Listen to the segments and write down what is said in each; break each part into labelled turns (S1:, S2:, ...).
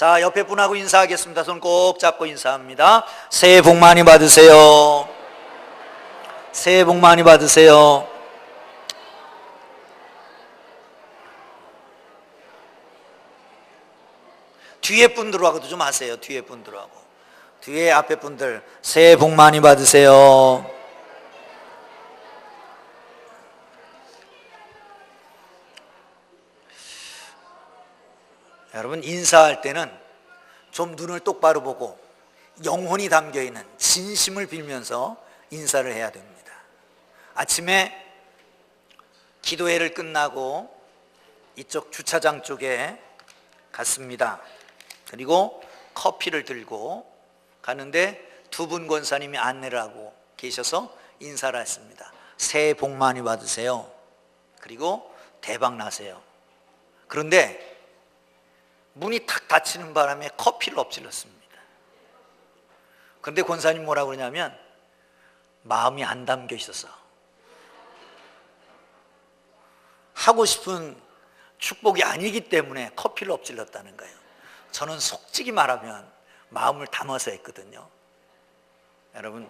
S1: 자, 옆에 분하고 인사하겠습니다. 손 꼭 잡고 인사합니다. 새해 복 많이 받으세요. 새해 복 많이 받으세요. 뒤에 분들하고도 좀 하세요. 뒤에 분들하고. 뒤에 앞에 분들 새해 복 많이 받으세요. 여러분, 인사할 때는 좀 눈을 똑바로 보고 영혼이 담겨있는 진심을 빌면서 인사를 해야 됩니다. 아침에 기도회를 끝나고 이쪽 주차장 쪽에 갔습니다. 그리고 커피를 들고 가는데 두 분 권사님이 안내를 하고 계셔서 인사를 했습니다. 새해 복 많이 받으세요. 그리고 대박 나세요. 그런데 문이 탁 닫히는 바람에 커피를 엎질렀습니다. 그런데 권사님 뭐라고 그러냐면 마음이 안 담겨 있어서 하고 싶은 축복이 아니기 때문에 커피를 엎질렀다는 거예요. 저는 솔직히 말하면 마음을 담아서 했거든요. 여러분,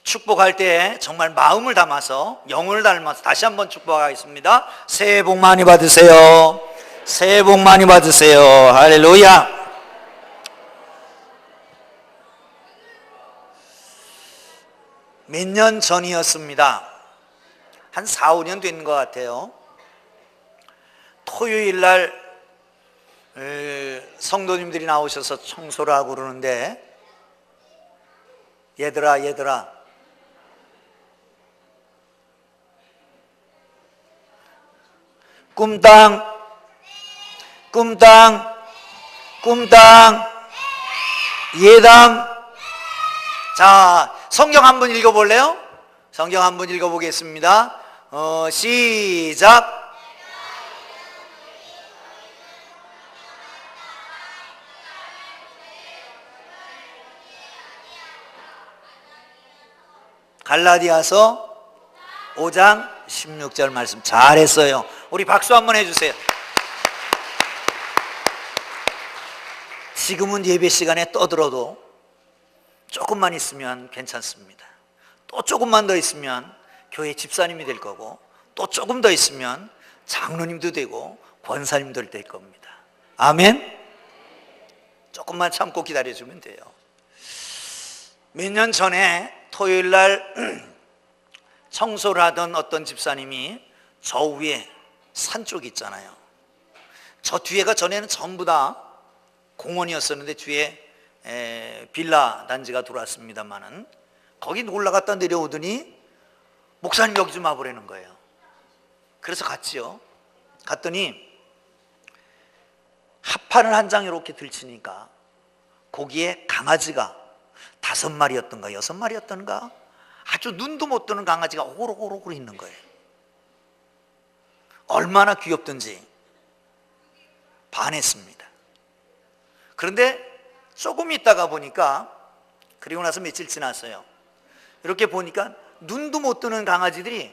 S1: 축복할 때 정말 마음을 담아서 영혼을 담아서 다시 한번 축복하겠습니다. 새해 복 많이 받으세요. 새해 복 많이 받으세요. 할렐루야. 몇 년 전이었습니다. 한 4, 5년 된 것 같아요. 토요일 날 성도님들이 나오셔서 청소를 하고 그러는데 얘들아 꿈땅 예담. 자, 성경 한번 읽어볼래요? 성경 한번 읽어보겠습니다. 시작. 갈라디아서 5장 16절 말씀 잘했어요. 우리 박수 한번 해주세요. 지금은 예배 시간에 떠들어도 조금만 있으면 괜찮습니다. 또 조금만 더 있으면 교회 집사님이 될 거고, 또 조금 더 있으면 장로님도 되고 권사님도 될 겁니다. 아멘. 조금만 참고 기다려주면 돼요. 몇 년 전에 토요일 날 청소를 하던 어떤 집사님이 저 위에 산 쪽 있잖아요. 저 뒤에가 전에는 전부 다 공원이었었는데 뒤에 빌라 단지가 들어왔습니다만은 거기 올라갔다 내려오더니 목사님 여기 좀 와보라는 거예요. 그래서 갔지요. 갔더니 합판을 한 장 이렇게 들치니까 거기에 강아지가 5마리였던가 6마리였던가 아주 눈도 못 뜨는 강아지가 오글오글 있는 거예요. 얼마나 귀엽던지 반했습니다. 그런데 조금 있다가 보니까, 그리고 나서 며칠 지났어요. 이렇게 보니까 눈도 못 뜨는 강아지들이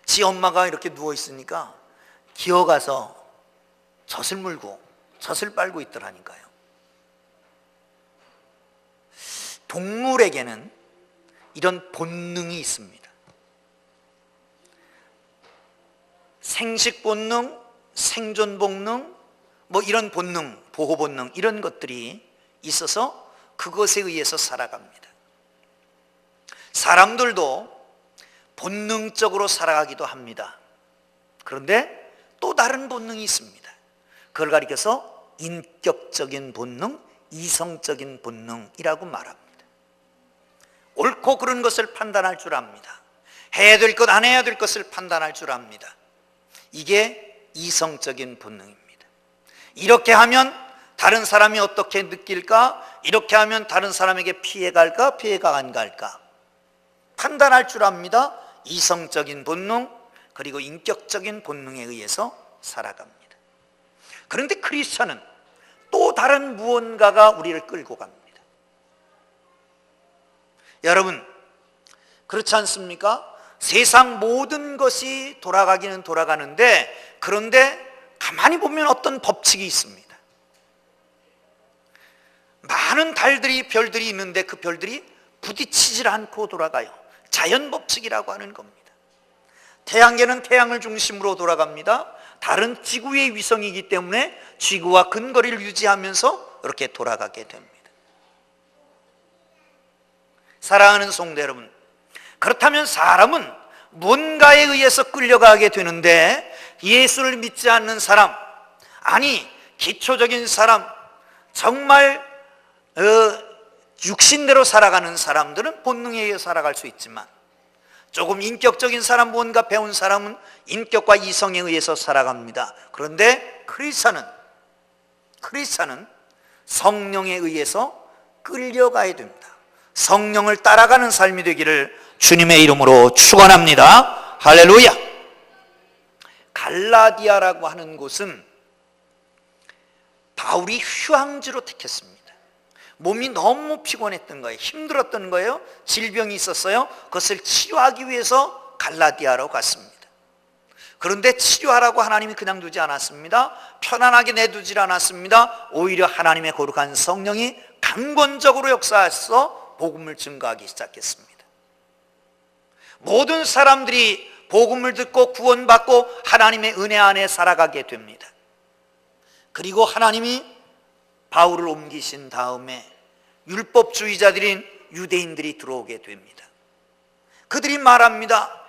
S1: 지 엄마가 이렇게 누워있으니까 기어가서 젖을 물고 젖을 빨고 있더라니까요. 동물에게는 이런 본능이 있습니다. 생식 본능, 생존 본능, 뭐 이런 본능, 보호 본능, 이런 것들이 있어서 그것에 의해서 살아갑니다. 사람들도 본능적으로 살아가기도 합니다. 그런데 또 다른 본능이 있습니다. 그걸 가리켜서 인격적인 본능, 이성적인 본능이라고 말합니다. 옳고 그른 것을 판단할 줄 압니다. 해야 될 것, 안 해야 될 것을 판단할 줄 압니다. 이게 이성적인 본능입니다. 이렇게 하면 다른 사람이 어떻게 느낄까? 이렇게 하면 다른 사람에게 피해가 갈까? 피해가 안 갈까? 판단할 줄 압니다. 이성적인 본능, 그리고 인격적인 본능에 의해서 살아갑니다. 그런데 크리스천은 또 다른 무언가가 우리를 끌고 갑니다. 여러분, 그렇지 않습니까? 세상 모든 것이 돌아가기는 돌아가는데, 그런데 가만히 보면 어떤 법칙이 있습니다. 많은 달들이 별들이 있는데 그 별들이 부딪히질 않고 돌아가요. 자연 법칙이라고 하는 겁니다. 태양계는 태양을 중심으로 돌아갑니다. 달은 지구의 위성이기 때문에 지구와 근거리를 유지하면서 이렇게 돌아가게 됩니다. 사랑하는 성도 여러분, 그렇다면 사람은 뭔가에 의해서 끌려가게 되는데 예수를 믿지 않는 사람, 아니 기초적인 사람, 정말 육신대로 살아가는 사람들은 본능에 의해 살아갈 수 있지만 조금 인격적인 사람, 뭔가 배운 사람은 인격과 이성에 의해서 살아갑니다. 그런데 크리스찬은 성령에 의해서 끌려가야 됩니다. 성령을 따라가는 삶이 되기를 주님의 이름으로 축원합니다. 할렐루야. 갈라디아라고 하는 곳은 바울이 휴양지로 택했습니다. 몸이 너무 피곤했던 거예요. 힘들었던 거예요. 질병이 있었어요. 그것을 치료하기 위해서 갈라디아로 갔습니다. 그런데 치료하라고 하나님이 그냥 두지 않았습니다. 편안하게 내두질 않았습니다. 오히려 하나님의 거룩한 성령이 강권적으로 역사해서 복음을 증거하기 시작했습니다. 모든 사람들이 복음을 듣고 구원받고 하나님의 은혜 안에 살아가게 됩니다. 그리고 하나님이 바울을 옮기신 다음에 율법주의자들인 유대인들이 들어오게 됩니다. 그들이 말합니다.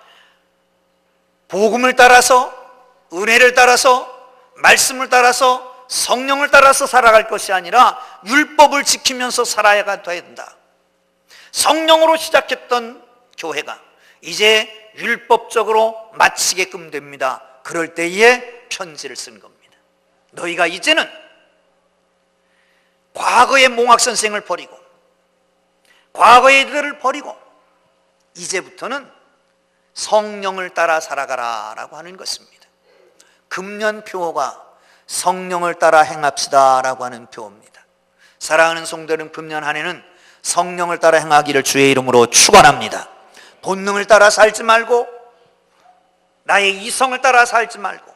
S1: 복음을 따라서, 은혜를 따라서, 말씀을 따라서, 성령을 따라서 살아갈 것이 아니라 율법을 지키면서 살아야 된다. 성령으로 시작했던 교회가 이제 율법적으로 마치게끔 됩니다. 그럴 때에 편지를 쓴 겁니다. 너희가 이제는 과거의 몽학선생을 버리고 과거의 일들을 버리고 이제부터는 성령을 따라 살아가라 라고 하는 것입니다. 금년 표어가 성령을 따라 행합시다 라고 하는 표어입니다. 사랑하는 성도는 금년 한 해는 성령을 따라 행하기를 주의 이름으로 축원합니다. 본능을 따라 살지 말고 나의 이성을 따라 살지 말고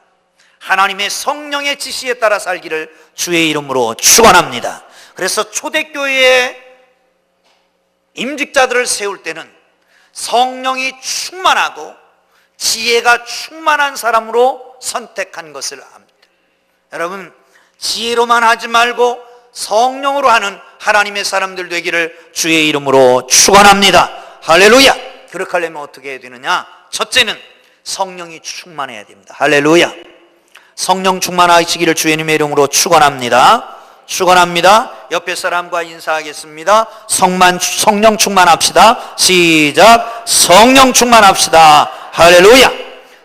S1: 하나님의 성령의 지시에 따라 살기를 주의 이름으로 축원합니다. 그래서 초대교회의 임직자들을 세울 때는 성령이 충만하고 지혜가 충만한 사람으로 선택한 것을 압니다. 여러분, 지혜로만 하지 말고 성령으로 하는 하나님의 사람들 되기를 주의 이름으로 축원합니다. 할렐루야. 그렇게 하려면 어떻게 해야 되느냐? 첫째는 성령이 충만해야 됩니다. 할렐루야. 성령 충만하시기를 주님의 이름으로 축원합니다. 축원합니다. 옆에 사람과 인사하겠습니다. 성령 충만합시다. 시작. 성령 충만합시다. 할렐루야.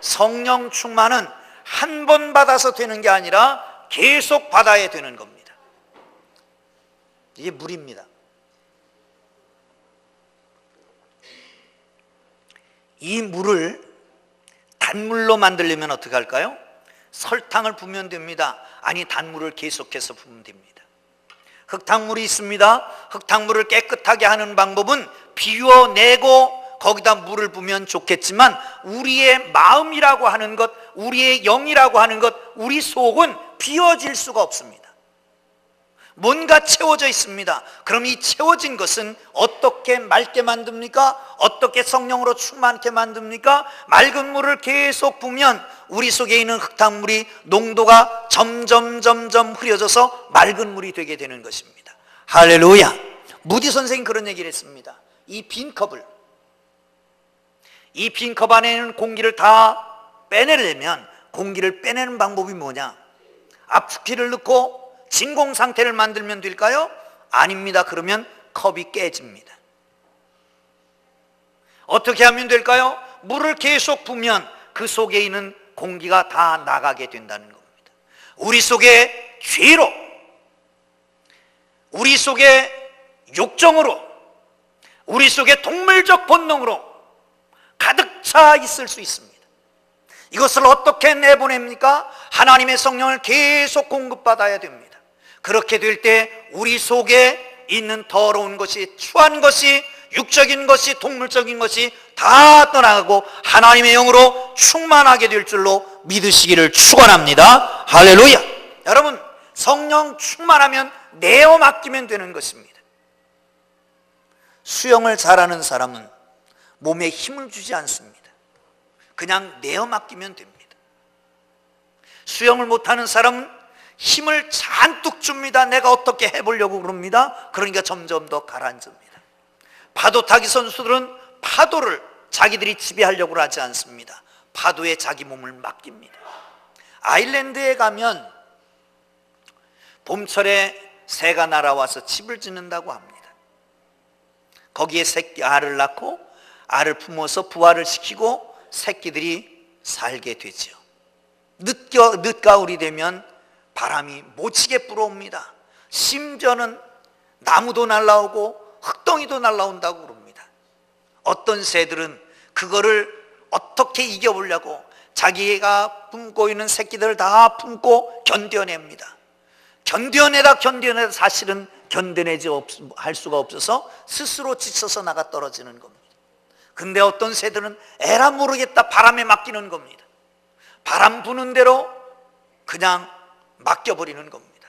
S1: 성령 충만은 한 번 받아서 되는 게 아니라 계속 받아야 되는 겁니다. 이게 물입니다. 이 물을 단물로 만들려면 어떻게 할까요? 설탕을 부으면 됩니다. 아니, 단물을 계속해서 부으면 됩니다. 흙탕물이 있습니다. 흙탕물을 깨끗하게 하는 방법은 비워내고 거기다 물을 부으면 좋겠지만 우리의 마음이라고 하는 것, 우리의 영이라고 하는 것, 우리 속은 비워질 수가 없습니다. 뭔가 채워져 있습니다. 그럼 이 채워진 것은 어떻게 맑게 만듭니까? 어떻게 성령으로 충만케 만듭니까? 맑은 물을 계속 부으면 우리 속에 있는 흙탕물이 농도가 점점 흐려져서 맑은 물이 되게 되는 것입니다. 할렐루야. 무디 선생이 그런 얘기를 했습니다. 이 빈 컵 안에는 공기를 다 빼내려면 공기를 빼내는 방법이 뭐냐? 압축기를 넣고 진공 상태를 만들면 될까요? 아닙니다. 그러면 컵이 깨집니다. 어떻게 하면 될까요? 물을 계속 부으면 그 속에 있는 공기가 다 나가게 된다는 겁니다. 우리 속에 죄로, 우리 속에 욕정으로, 우리 속에 동물적 본능으로 가득 차 있을 수 있습니다. 이것을 어떻게 내보냅니까? 하나님의 성령을 계속 공급받아야 됩니다. 그렇게 될 때 우리 속에 있는 더러운 것이, 추한 것이, 육적인 것이, 동물적인 것이 다 떠나가고 하나님의 영으로 충만하게 될 줄로 믿으시기를 축원합니다. 할렐루야. 여러분, 성령 충만하면 내어 맡기면 되는 것입니다. 수영을 잘하는 사람은 몸에 힘을 주지 않습니다. 그냥 내어 맡기면 됩니다. 수영을 못하는 사람은 힘을 잔뜩 줍니다. 내가 어떻게 해보려고 그럽니다. 그러니까 점점 더 가라앉습니다. 파도 타기 선수들은 파도를 자기들이 지배하려고 하지 않습니다. 파도에 자기 몸을 맡깁니다. 아일랜드에 가면 봄철에 새가 날아와서 집을 짓는다고 합니다. 거기에 새끼 알을 낳고 알을 품어서 부화를 시키고 새끼들이 살게 되죠. 늦가을이 되면 바람이 못지게 불어옵니다. 심지어는 나무도 날아오고 흙덩이도 날아온다고 그럽니다. 어떤 새들은 그거를 어떻게 이겨보려고 자기가 품고 있는 새끼들을 다 품고 견뎌냅니다. 견뎌내다 사실은 견뎌내지 할 수가 없어서 스스로 지쳐서 나가 떨어지는 겁니다. 근데 어떤 새들은 에라 모르겠다 바람에 맡기는 겁니다. 바람 부는 대로 그냥 맡겨버리는 겁니다.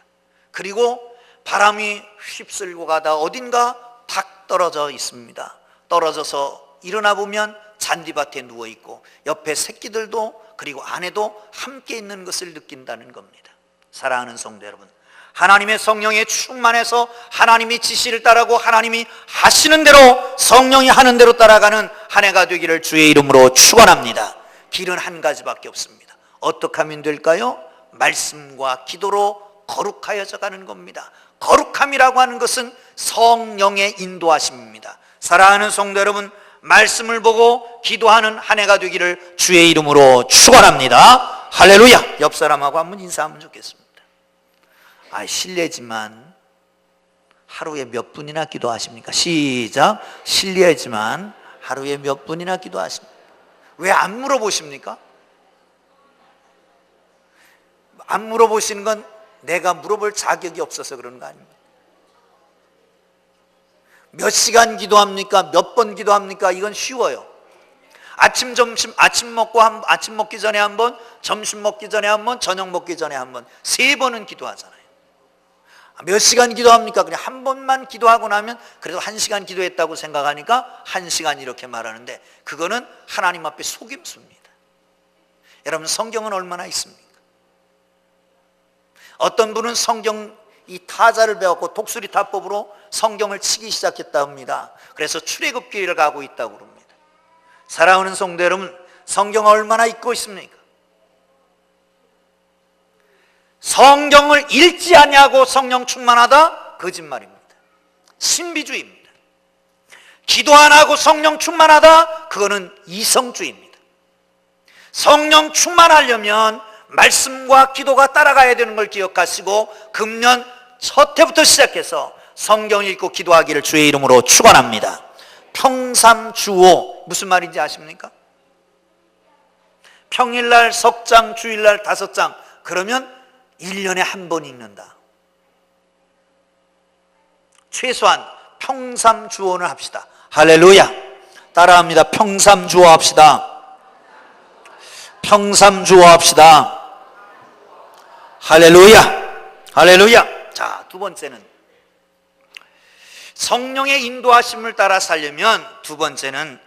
S1: 그리고 바람이 휩쓸고 가다 어딘가 탁 떨어져 있습니다. 떨어져서 일어나 보면 잔디밭에 누워있고 옆에 새끼들도 그리고 아내도 함께 있는 것을 느낀다는 겁니다. 사랑하는 성도 여러분, 하나님의 성령에 충만해서 하나님이 지시를 따르고 하나님이 하시는 대로 성령이 하는 대로 따라가는 한 해가 되기를 주의 이름으로 축원합니다. 길은 한 가지밖에 없습니다. 어떻게 하면 될까요? 말씀과 기도로 거룩하여져 가는 겁니다. 거룩함이라고 하는 것은 성령의 인도하심입니다. 사랑하는 성도 여러분, 말씀을 보고 기도하는 한 해가 되기를 주의 이름으로 축원합니다. 할렐루야. 옆 사람하고 한번 인사하면 좋겠습니다. 실례지만 하루에 몇 분이나 기도하십니까? 시작. 실례지만 하루에 몇 분이나 기도하십니까? 왜 안 물어보십니까? 안 물어보시는 건 내가 물어볼 자격이 없어서 그런 거 아닙니까? 몇 시간 기도합니까? 몇 번 기도합니까? 이건 쉬워요. 아침 먹기 전에 한 번, 점심 먹기 전에 한 번, 저녁 먹기 전에 한 번, 3번은 기도하잖아요. 몇 시간 기도합니까? 그냥 한 번만 기도하고 나면 그래도 1시간 기도했다고 생각하니까 1시간 이렇게 말하는데 그거는 하나님 앞에 속임수입니다. 여러분, 성경은 얼마나 있습니까? 어떤 분은 성경 이 타자를 배웠고 독수리 타법으로 성경을 치기 시작했다 합니다. 그래서 출애굽기를 가고 있다고 그럽니다. 사랑하는 성도 여러분, 성경 얼마나 읽고 있습니까? 성경을 읽지 아니하고 성령 충만하다? 거짓말입니다. 신비주의입니다. 기도 안 하고 성령 충만하다? 그거는 이성주의입니다. 성령 충만하려면 말씀과 기도가 따라가야 되는 걸 기억하시고 금년 첫 해부터 시작해서 성경 읽고 기도하기를 주의 이름으로 축원합니다. 평삼주오 무슨 말인지 아십니까? 평일날 석장, 주일날 5장, 그러면 1년에 한 번 읽는다. 최소한 평삼주오는 합시다. 할렐루야. 따라합니다. 평삼주오 합시다. 평삼주오 합시다. 할렐루야. 할렐루야. 자, 두 번째는 성령의 인도하심을 따라 살려면 두 번째는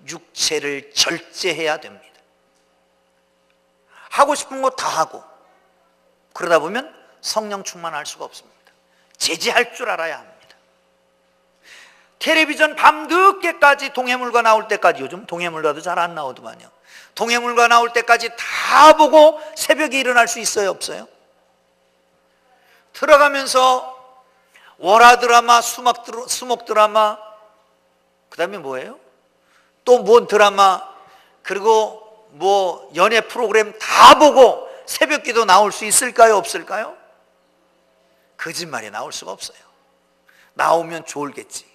S1: 육체를 절제해야 됩니다. 하고 싶은 거 다 하고 그러다 보면 성령 충만할 수가 없습니다. 제지할 줄 알아야 합니다. 텔레비전 밤늦게까지 동해물과 나올 때까지, 요즘 동해물과도 잘 안 나오더만요. 동해물과 나올 때까지 다 보고 새벽에 일어날 수 있어요, 없어요? 들어가면서 월화 드라마, 수목 드라마, 그 다음에 뭐예요? 또 뭔 드라마, 그리고 뭐 연예 프로그램 다 보고 새벽 기도 나올 수 있을까요, 없을까요? 거짓말이 나올 수가 없어요. 나오면 좋을겠지.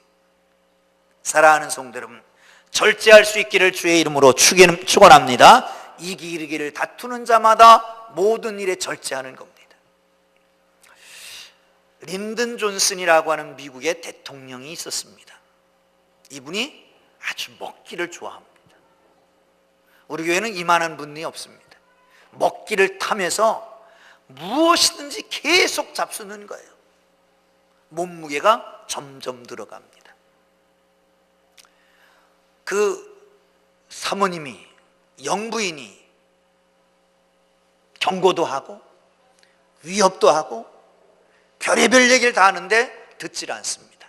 S1: 사랑하는 성도 여러분, 절제할 수 있기를 주의 이름으로 축원합니다. 이기기를 다투는 자마다 모든 일에 절제하는 겁니다. 린든 존슨이라고 하는 미국의 대통령이 있었습니다. 이분이 아주 먹기를 좋아합니다. 우리 교회는 이만한 분이 없습니다. 먹기를 탐해서 무엇이든지 계속 잡수는 거예요. 몸무게가 점점 들어갑니다. 그 사모님이, 영부인이 경고도 하고 위협도 하고 별의별 얘기를 다 하는데 듣질 않습니다.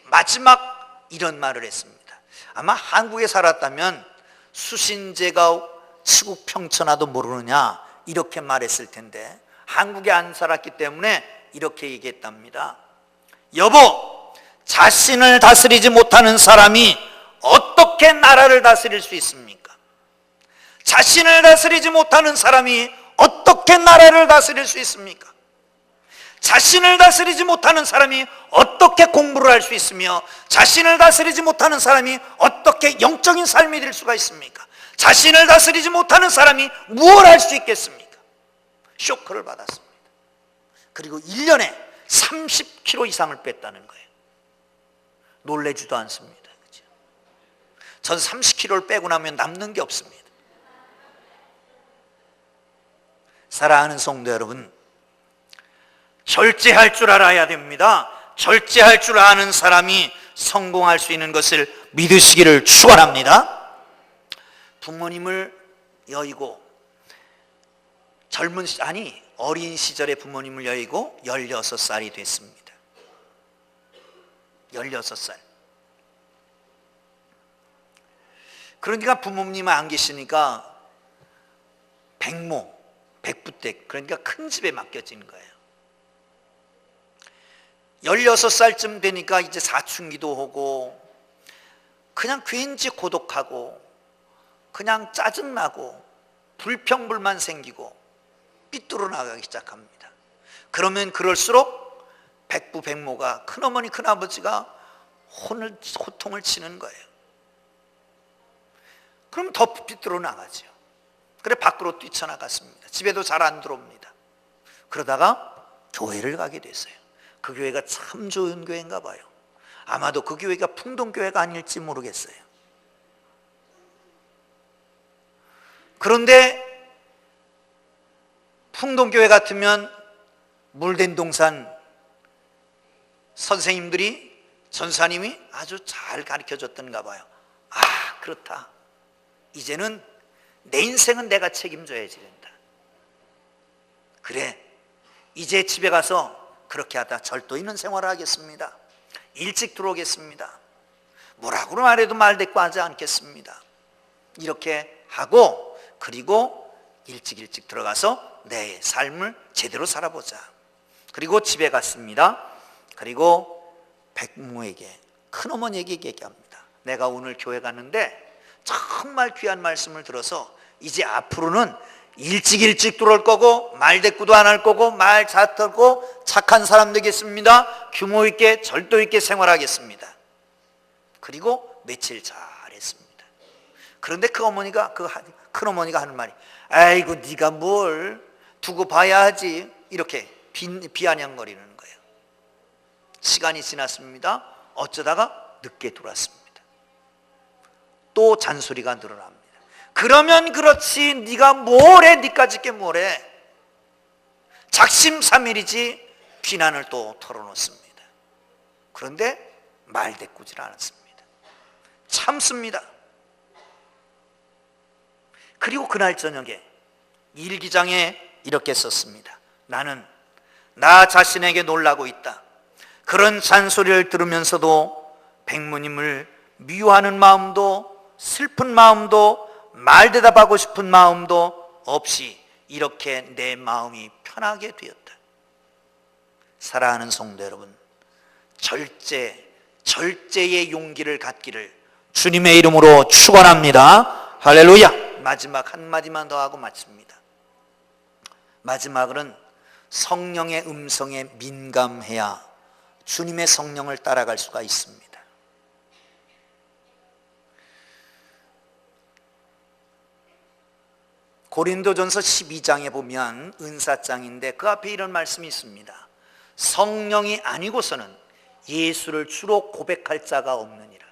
S1: 마지막 이런 말을 했습니다. 아마 한국에 살았다면 수신제가 치국평천하도 모르느냐 이렇게 말했을 텐데 한국에 안 살았기 때문에 이렇게 얘기했답니다. 여보, 자신을 다스리지 못하는 사람이 어떻게 나라를 다스릴 수 있습니까? 자신을 다스리지 못하는 사람이 어떻게 나라를 다스릴 수 있습니까? 자신을 다스리지 못하는 사람이 어떻게 공부를 할 수 있으며 자신을 다스리지 못하는 사람이 어떻게 영적인 삶이 될 수가 있습니까? 자신을 다스리지 못하는 사람이 무엇을 할 수 있겠습니까? 쇼크를 받았습니다. 그리고 1년에 30kg 이상을 뺐다는 거예요. 놀래지도 않습니다. 그렇죠? 전 30kg를 빼고 나면 남는 게 없습니다. 사랑하는 성도 여러분, 절제할 줄 알아야 됩니다. 절제할 줄 아는 사람이 성공할 수 있는 것을 믿으시기를 축원합니다. 부모님을 여의고 어린 시절에 부모님을 여의고 16살이 됐습니다. 16살. 그러니까 부모님 안 계시니까 백부댁, 그러니까 큰 집에 맡겨진 거예요. 16살쯤 되니까 이제 사춘기도 오고 그냥 괜히 고독하고 그냥 짜증나고 불평불만 생기고 삐뚤어 나가기 시작합니다. 그러면 그럴수록 백부 백모가 큰어머니 큰아버지가 호통을 치는 거예요. 그럼 더 삐뚤어 나가죠. 그래 밖으로 뛰쳐나갔습니다. 집에도 잘 안 들어옵니다. 그러다가 교회를 가게 됐어요. 그 교회가 참 좋은 교회인가 봐요. 아마도 그 교회가 풍동교회가 아닐지 모르겠어요. 그런데 풍동교회 같으면 물된 동산 선생님들이, 전사님이 아주 잘 가르쳐줬던가 봐요. 아, 그렇다. 이제는 내 인생은 내가 책임져야지 된다. 그래, 이제 집에 가서 그렇게 하다 절도 있는 생활을 하겠습니다. 일찍 들어오겠습니다. 뭐라고 말해도 말대꾸 하지 않겠습니다. 이렇게 하고, 그리고 일찍 들어가서 내 삶을 제대로 살아보자. 그리고 집에 갔습니다. 그리고 백모에게, 큰어머니에게 얘기합니다. 내가 오늘 교회 갔는데 정말 귀한 말씀을 들어서 이제 앞으로는 일찍 들어올 거고 말대꾸도 안 할 거고 말 잘 듣고 착한 사람 되겠습니다. 규모 있게 절도 있게 생활하겠습니다. 그리고 며칠 잘했습니다. 그런데 그 어머니가, 큰어머니가 하는 말이, 아이고 네가 뭘 두고 봐야 하지, 이렇게 비아냥거리는 거예요. 시간이 지났습니다. 어쩌다가 늦게 돌아왔습니다. 또 잔소리가 늘어납니다. 그러면 그렇지, 네가 뭘 해, 니까짓 게 뭘 해. 작심삼일이지 비난을 또 털어놓습니다. 그런데 말대꾸질 않았습니다. 참습니다. 그리고 그날 저녁에 일기장에 이렇게 썼습니다. 나는 나 자신에게 놀라고 있다. 그런 잔소리를 들으면서도 백모님을 미워하는 마음도 슬픈 마음도 말대답하고 싶은 마음도 없이 이렇게 내 마음이 편하게 되었다. 사랑하는 성도 여러분, 절제의 용기를 갖기를 주님의 이름으로 축원합니다. 할렐루야. 마지막 한마디만 더 하고 마칩니다. 마지막은 성령의 음성에 민감해야 주님의 성령을 따라갈 수가 있습니다. 고린도전서 12장에 보면 은사장인데 그 앞에 이런 말씀이 있습니다. 성령이 아니고서는 예수를 주로 고백할 자가 없느니라.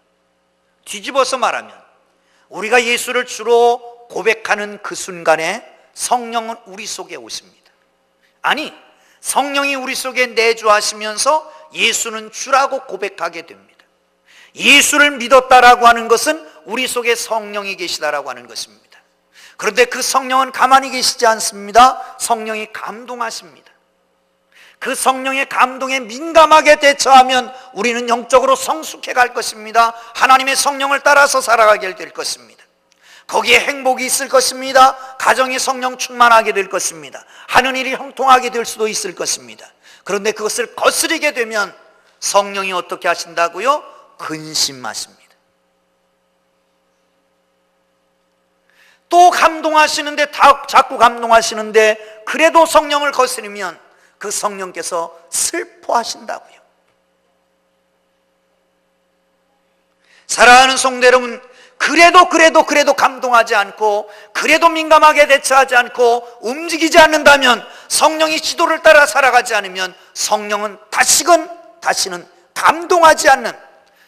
S1: 뒤집어서 말하면 우리가 예수를 주로 고백하는 그 순간에 성령은 우리 속에 오십니다. 아니, 성령이 우리 속에 내주하시면서 예수는 주라고 고백하게 됩니다. 예수를 믿었다라고 하는 것은 우리 속에 성령이 계시다라고 하는 것입니다. 그런데 그 성령은 가만히 계시지 않습니다. 성령이 감동하십니다. 그 성령의 감동에 민감하게 대처하면 우리는 영적으로 성숙해 갈 것입니다. 하나님의 성령을 따라서 살아가게 될 것입니다. 거기에 행복이 있을 것입니다. 가정의 성령 충만하게 될 것입니다. 하는 일이 형통하게 될 수도 있을 것입니다. 그런데 그것을 거스르게 되면 성령이 어떻게 하신다고요? 근심하십니다. 또 감동하시는데, 자꾸 감동하시는데 그래도 성령을 거스르면 그 성령께서 슬퍼하신다고요. 사랑하는 성도 여러분, 그래도 감동하지 않고, 그래도 민감하게 대처하지 않고 움직이지 않는다면, 성령이 지도를 따라 살아가지 않으면 성령은 다시는 감동하지 않는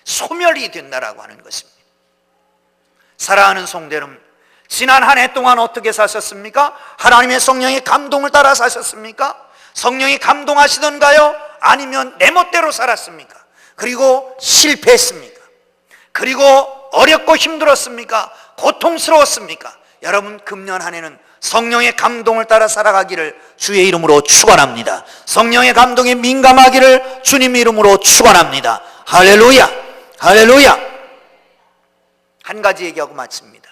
S1: 소멸이 된다라고 하는 것입니다. 사랑하는 성도 여러분, 지난 한 해 동안 어떻게 사셨습니까? 하나님의 성령의 감동을 따라 사셨습니까? 성령이 감동하시던가요? 아니면 내 멋대로 살았습니까? 그리고 실패했습니까? 그리고 어렵고 힘들었습니까? 고통스러웠습니까? 여러분, 금년 한 해는 성령의 감동을 따라 살아가기를 주의 이름으로 축원합니다. 성령의 감동에 민감하기를 주님 이름으로 축원합니다. 할렐루야, 할렐루야. 한 가지 얘기하고 마칩니다.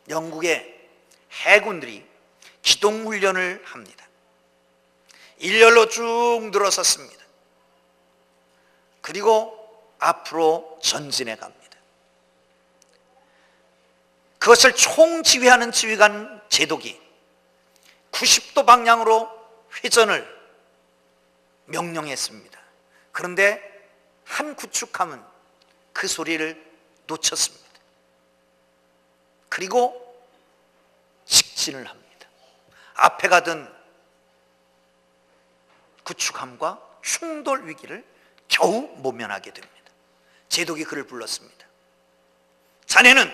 S1: 영국의 해군들이 기동훈련을 합니다. 일렬로 쭉 늘어섰습니다. 그리고 앞으로 전진해 갑니다. 그것을 총지휘하는 지휘관 제독이 90도 방향으로 회전을 명령했습니다. 그런데 한 구축함은 그 소리를 놓쳤습니다. 그리고 직진을 합니다. 앞에 가던 구축함과 충돌 위기를 겨우 모면하게 됩니다. 제독이 그를 불렀습니다. 자네는,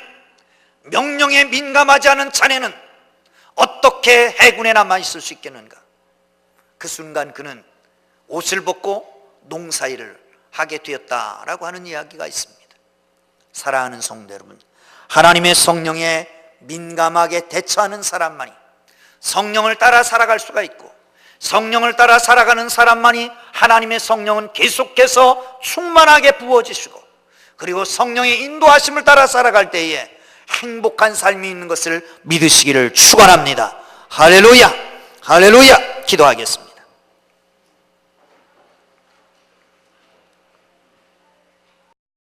S1: 명령에 민감하지 않은 자네는 어떻게 해군에 남아있을 수 있겠는가? 그 순간 그는 옷을 벗고 농사일을 하게 되었다라고 하는 이야기가 있습니다. 사랑하는 성도 여러분, 하나님의 성령에 민감하게 대처하는 사람만이 성령을 따라 살아갈 수가 있고, 성령을 따라 살아가는 사람만이 하나님의 성령은 계속해서 충만하게 부어지시고, 그리고 성령의 인도하심을 따라 살아갈 때에 행복한 삶이 있는 것을 믿으시기를 축원합니다. 할렐루야, 할렐루야. 기도하겠습니다.